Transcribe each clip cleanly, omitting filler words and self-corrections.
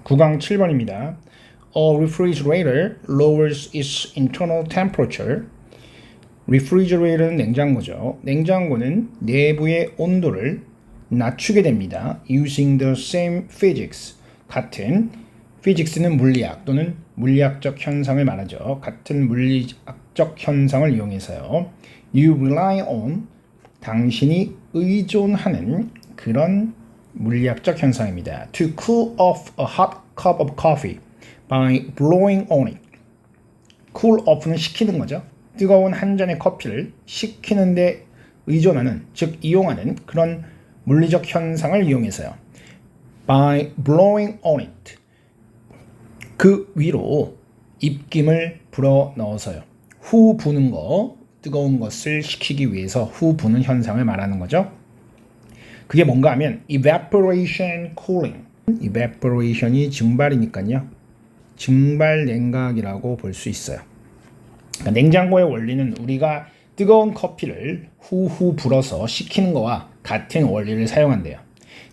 9강 7번입니다. A refrigerator lowers its internal temperature. refrigerator는 냉장고죠. 냉장고는 내부의 온도를 낮추게 됩니다. using the same physics. 같은 physics는 물리학 또는 물리학적 현상을 말하죠. 같은 물리학적 현상을 이용해서요. You rely on. 당신이 의존하는 그런 물리학적 현상입니다. To cool off a hot cup of coffee by blowing on it. cool off는 식히는 거죠. 뜨거운 한 잔의 커피를 식히는데 의존하는, 즉 이용하는 그런 물리적 현상을 이용해서요. By blowing on it. 그 위로 입김을 불어 넣어서요. 후 부는 거, 뜨거운 것을 식히기 위해서 후 부는 현상을 말하는 거죠. 그게 뭔가 하면 evaporation cooling. evaporation이 증발이니까요. 증발 냉각이라고 볼 수 있어요. 그러니까 냉장고의 원리는 우리가 뜨거운 커피를 후후 불어서 식히는 거와 같은 원리를 사용한대요.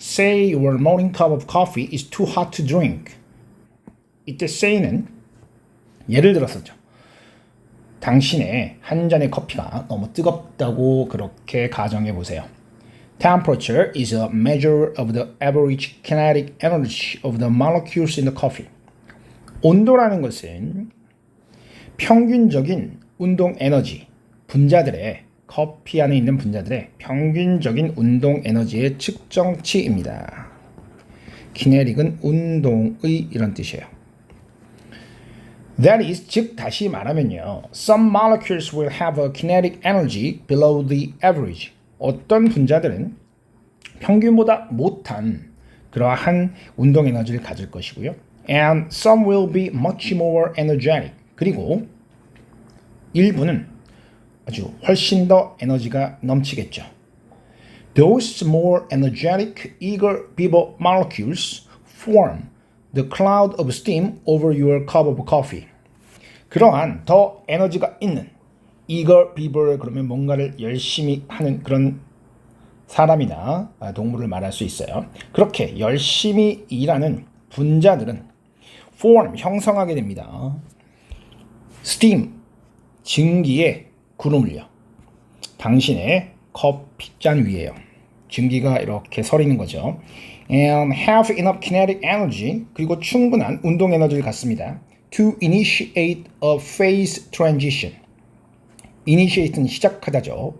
Say your morning cup of coffee is too hot to drink. 이때 say는 예를 들었었죠. 당신의 한 잔의 커피가 너무 뜨겁다고 그렇게 가정해 보세요. Temperature is a measure of the average kinetic energy of the molecules in the coffee. 온도라는 것은 평균적인 운동 에너지, 분자들의 커피 안에 있는 분자들의 평균적인 운동 에너지의 측정치입니다. kinetic은 운동의 이런 뜻이에요. That is, 즉 다시 말하면요. Some molecules will have a kinetic energy below the average. 어떤 분자들은 평균보다 못한 그러한 운동 에너지를 가질 것이고요. And some will be much more energetic. 그리고 일부는 아주 훨씬 더 에너지가 넘치겠죠. Those more energetic, eager people molecules form the cloud of steam over your cup of coffee. 그러한 더 에너지가 있는 eager people, 그러면 뭔가를 열심히 하는 그런 사람이나 동물을 말할 수 있어요. 그렇게 열심히 일하는 분자들은 form, 형성하게 됩니다. steam, 증기의 구름을요. 당신의 커피잔 위에요. 증기가 이렇게 서리는 거죠. And have enough kinetic energy, 그리고 충분한 운동 에너지를 갖습니다. To initiate a phase transition. initiate는 시작하다죠.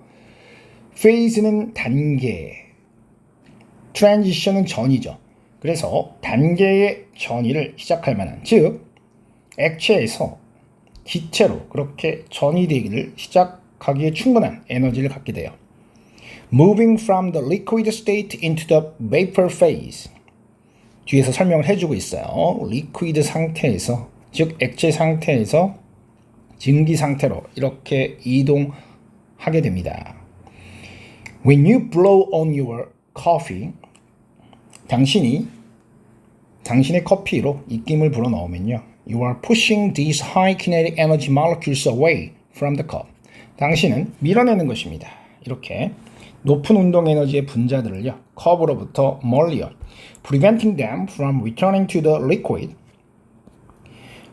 phase는 단계, transition은 전이죠. 그래서 단계의 전이를 시작할 만한, 즉 액체에서 기체로 그렇게 전이 되기를 시작하기에 충분한 에너지를 갖게 돼요. Moving from the liquid state into the vapor phase. 뒤에서 설명을 해주고 있어요. liquid 상태에서, 즉 액체 상태에서 증기 상태로 이렇게 이동하게 됩니다. When you blow on your coffee, 당신이 당신의 커피로 입김을 불어 넣으면요. You are pushing these high kinetic energy molecules away from the cup. 당신은 밀어내는 것입니다. 이렇게 높은 운동 에너지의 분자들을요. 컵으로부터 멀리요. Preventing them from returning to the liquid.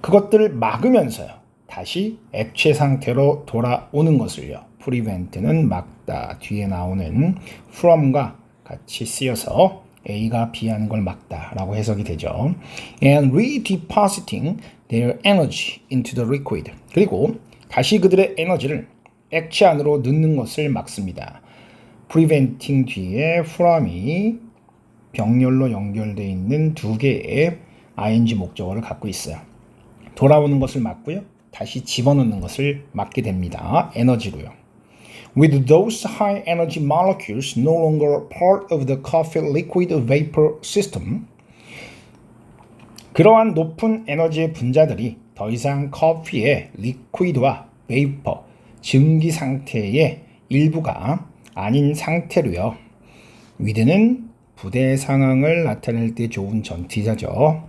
그것들을 막으면서요. 다시 액체 상태로 돌아오는 것을요. prevent는 막다. 뒤에 나오는 from과 같이 쓰여서 A가 B 하는 걸 막다라고 해석이 되죠. And redepositing their energy into the liquid. 그리고 다시 그들의 에너지를 액체 안으로 넣는 것을 막습니다. preventing 뒤에 from이 병렬로 연결되어 있는 두 개의 ing 목적어를 갖고 있어요. 돌아오는 것을 막고요. 다시 집어넣는 것을 막게 됩니다. 에너지로요. With those high energy molecules no longer part of the coffee liquid vapor system. 그러한 높은 에너지의 분자들이 더 이상 커피의 리퀴드와 베이퍼, 증기 상태의 일부가 아닌 상태로요. with는 부대 상황을 나타낼 때 좋은 전치사죠.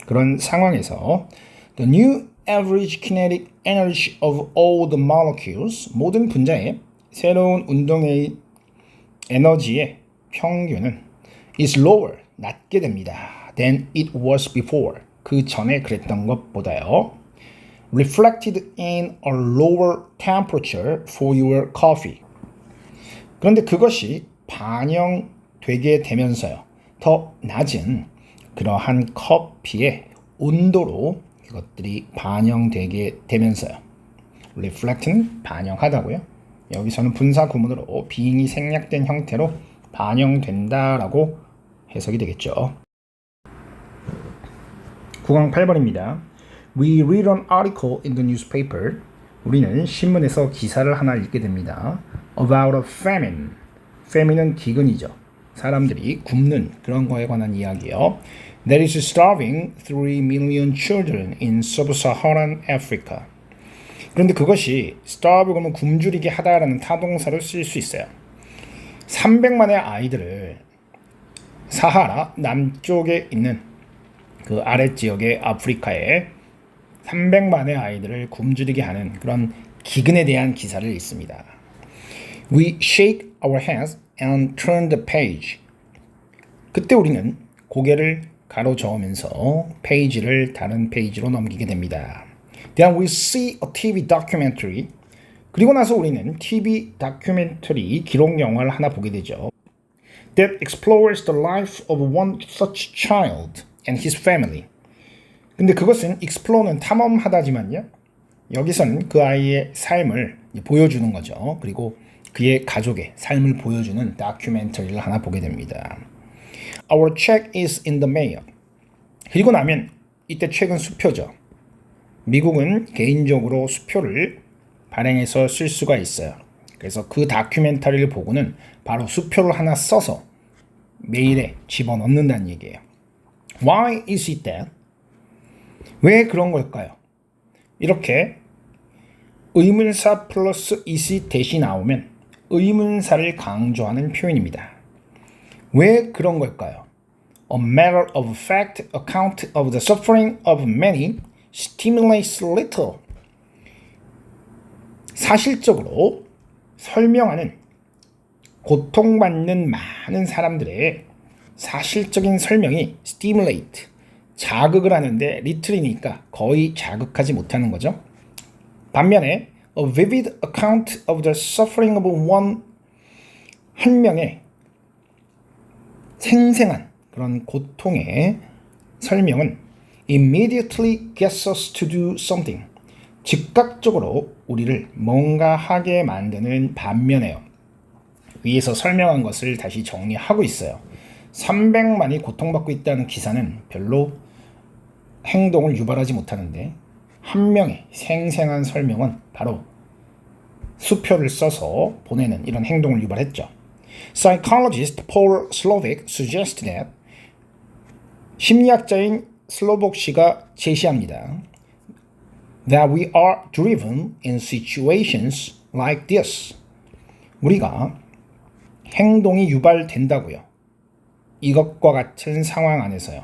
그런 상황에서 the new average kinetic energy of all the molecules, 모든 분자의 새로운 운동의 에너지의 평균은 is lower, 낮게 됩니다. than it was before. 그 전에 그랬던 것보다요. reflected in a lower temperature for your coffee. 그런데 그것이 반영되게 되면서요. 더 낮은 그러한 커피의 온도로 이것들이 반영되게 되면서요. reflect는 반영하다고요. 여기서는 분사 구문으로 being이 생략된 형태로 반영된다라고 해석이 되겠죠. 9강 8번입니다. We read an article in the newspaper. 우리는 신문에서 기사를 하나 읽게 됩니다. About a famine. famine은 기근이죠. 사람들이 굶는 그런 거에 관한 이야기예요. That is starving 3 million children in sub-Saharan Africa. 그런데 그것이 starve 그러면 굶주리게 하다라는 타동사를 쓸 수 있어요. 300만의 아이들을 사하라 남쪽에 있는 그 아랫지역의 아프리카에 300만의 아이들을 굶주리게 하는 그런 기근에 대한 기사를 읽습니다. We shake our heads and turn the page. 그때 우리는 고개를 가로저으면서 페이지를 다른 페이지로 넘기게 됩니다. Then we see a TV documentary. 그리고 나서 우리는 TV 다큐멘터리 기록 영화를 하나 보게 되죠. That explores the life of one such child and his family. 근데 그것은 explore는 탐험하다지만요. 여기서는 그 아이의 삶을 보여주는 거죠. 그리고 그의 가족의 삶을 보여주는 다큐멘터리를 하나 보게 됩니다. Our check is in the mail. 그리고 나면 이때 책은 수표죠. 미국은 개인적으로 수표를 발행해서 쓸 수가 있어요. 그래서 그 다큐멘터리를 보고는 바로 수표를 하나 써서 메일에 집어넣는다는 얘기예요. Why is it that? 왜 그런 걸까요? 이렇게 의문사 플러스 is 대시 나오면 의문사를 강조하는 표현입니다. 왜 그런 걸까요? A matter of fact account of the suffering of many stimulates little. 사실적으로 설명하는 고통받는 많은 사람들의 사실적인 설명이 stimulate, 자극을 하는데 little이니까 거의 자극하지 못하는 거죠. 반면에 a vivid account of the suffering of one, 한 명의 생생한 그런 고통의 설명은 immediately gets us to do something. 즉각적으로 우리를 뭔가 하게 만드는 반면에요. 위에서 설명한 것을 다시 정리하고 있어요. 300만이 고통받고 있다는 기사는 별로 행동을 유발하지 못하는데 한 명의 생생한 설명은 바로 수표를 써서 보내는 이런 행동을 유발했죠. Psychologist Paul Slovic suggests that 심리학자인 슬로복 씨가 제시합니다. That we are driven in situations like this. 우리가 행동이 유발된다고요. 이것과 같은 상황 안에서요.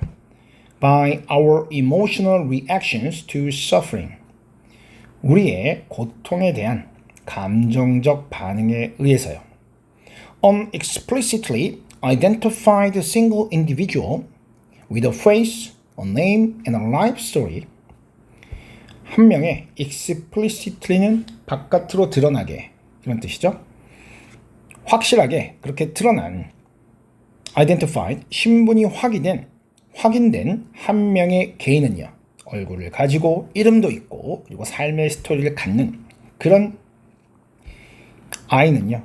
By our emotional reactions to suffering. 우리의 고통에 대한 감정적 반응에 의해서요. Unexplicitly identified single individual with a face, a name, and a life story. 한 명의 explicitly는 바깥으로 드러나게 이런 뜻이죠. 확실하게 그렇게 드러난 identified, 신분이 확인된 한 명의 개인은요. 얼굴을 가지고 이름도 있고 그리고 삶의 스토리를 갖는 그런 아이는요.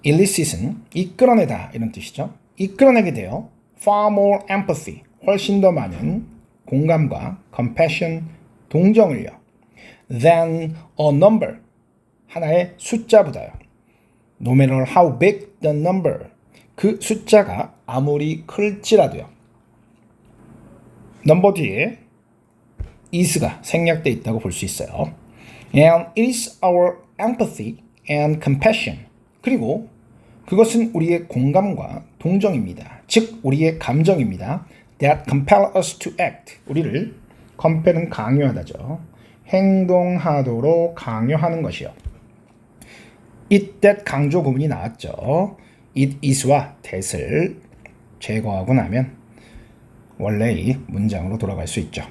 illicit은 이끌어내다 이런 뜻이죠. 이끌어내게 돼요. far more empathy, 훨씬 더 많은 공감과 compassion, 동정을요. than a number, 하나의 숫자보다요. No matter how big the number, 그 숫자가 아무리 클지라도요. 넘버 뒤에 is가 생략되어 있다고 볼 수 있어요. And it is our empathy and compassion. 그리고 그것은 우리의 공감과 동정입니다. 즉 우리의 감정입니다. That compel us to act. 우리를 compel은 강요하다죠. 행동하도록 강요하는 것이요. it that 강조 구문이 나왔죠. it is와 that을 제거하고 나면 원래의 문장으로 돌아갈 수 있죠.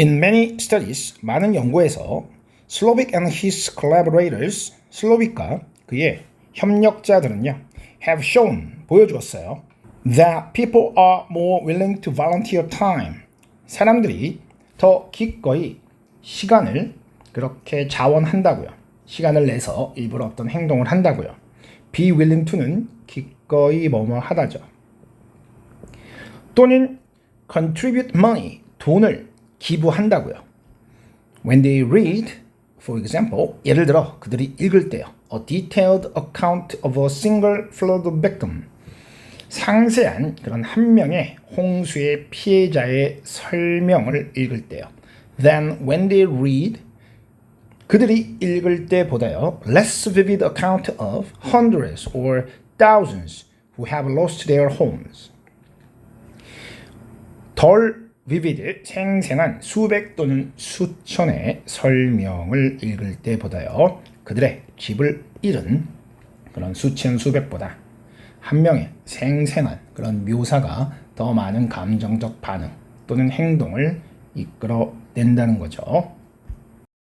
In many studies, 많은 연구에서 Slovic and his collaborators, 슬로빅과 그의 협력자들은요, have shown, 보여주었어요. That people are more willing to volunteer time. 사람들이 더 기꺼이 시간을 그렇게 자원한다고요. 시간을 내서 일부러 어떤 행동을 한다고요. Be willing to는 기꺼이 뭐뭐 하다죠. 또는 contribute money, 돈을 기부한다고요. When they read, for example, 예를 들어 그들이 읽을 때요. A detailed account of a single flood victim. 상세한 그런 한 명의 홍수의 피해자의 설명을 읽을 때요. Then when they read, 그들이 읽을 때보다요. Less vivid account of hundreds or thousands who have lost their homes. 덜 vivid, 생생한 수백 또는 수천의 설명을 읽을 때보다요. 그들의 집을 잃은 그런 수천 수백보다 한 명의 생생한 그런 묘사가 더 많은 감정적 반응 또는 행동을 이끌어낸다는 거죠.